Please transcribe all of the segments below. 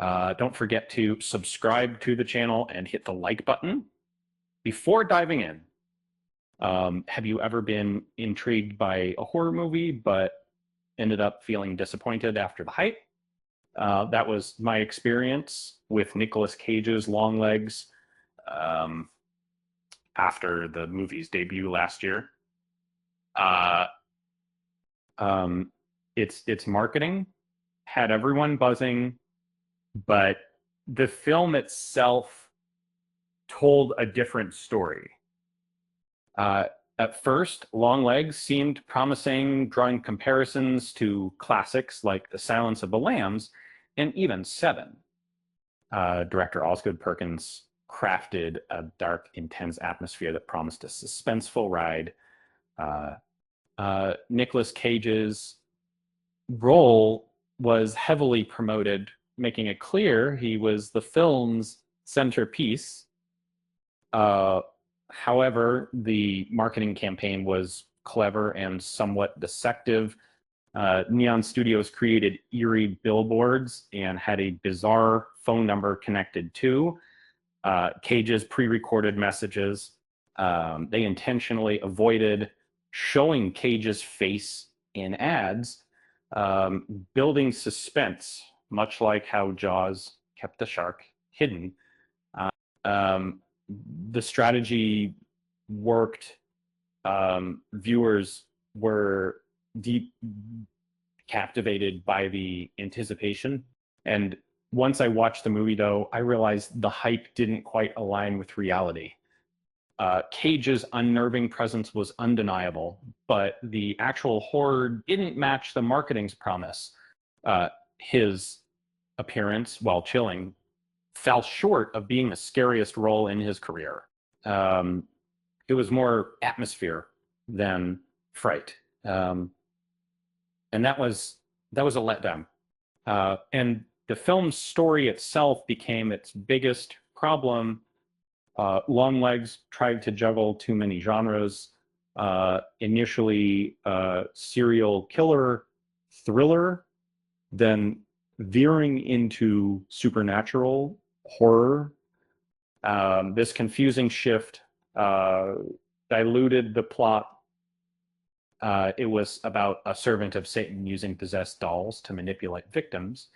Don't forget to subscribe to the channel and hit the like button. Before diving in, have you ever been intrigued by a horror movie but ended up feeling disappointed after the hype? That was my experience with Nicolas Cage's Longlegs um, after the movie's debut last year. Uh, its marketing had everyone buzzing, but the film itself told a different story. Uh, at first, Longlegs seemed promising, drawing comparisons to classics like The Silence of the Lambs and even Seven. Director Osgood Perkins crafted a dark, intense atmosphere that promised a suspenseful ride. Nicolas Cage's role was heavily promoted, making it clear he was the film's centerpiece. However, the marketing campaign was clever and somewhat deceptive. Neon Studios created eerie billboards and had a bizarre phone number connected to Cage's pre-recorded messages. They intentionally avoided showing Cage's face in ads, building suspense, much like how Jaws kept the shark hidden. Um, the strategy worked. Viewers were deep captivated by the anticipation. And once I watched the movie, though, I realized the hype didn't quite align with reality. Cage's unnerving presence was undeniable, but the actual horror didn't match the marketing's promise. His appearance, while chilling, fell short of being the scariest role in his career. It was more atmosphere than fright, and that was a letdown. And the film's story itself became its biggest problem. Longlegs tried to juggle too many genres. Initially, serial killer thriller, then veering into supernatural horror. This confusing shift diluted the plot. It was about a servant of Satan using possessed dolls to manipulate victims,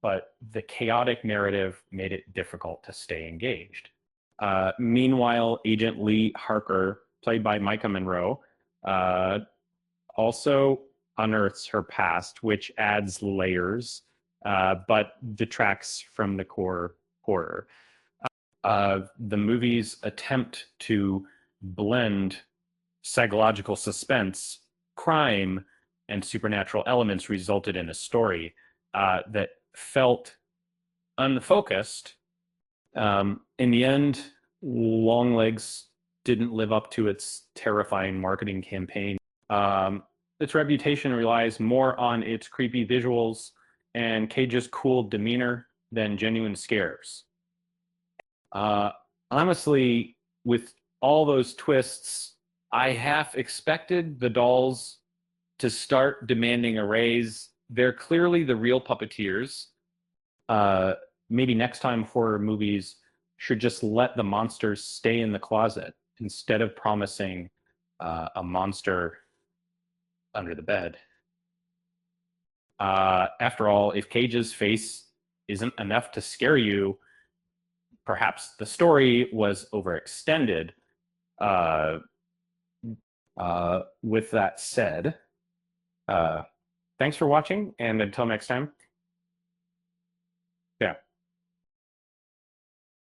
but the chaotic narrative made it difficult to stay engaged. Meanwhile, Agent Lee Harker, played by Micah Monroe, also unearths her past, which adds layers, but detracts from the core horror. The movie's attempt to blend psychological suspense, crime, and supernatural elements resulted in a story that felt unfocused. In the end, Longlegs didn't live up to its terrifying marketing campaign. Its reputation relies more on its creepy visuals and Cage's cool demeanor than genuine scares. Honestly, with all those twists, I half expected the dolls to start demanding a raise. They're clearly the real puppeteers. Maybe next time horror movies should just let the monsters stay in the closet instead of promising a monster under the bed. After all, if Cage's face isn't enough to scare you, perhaps the story was overextended. With that said, thanks for watching, and until next time, yeah.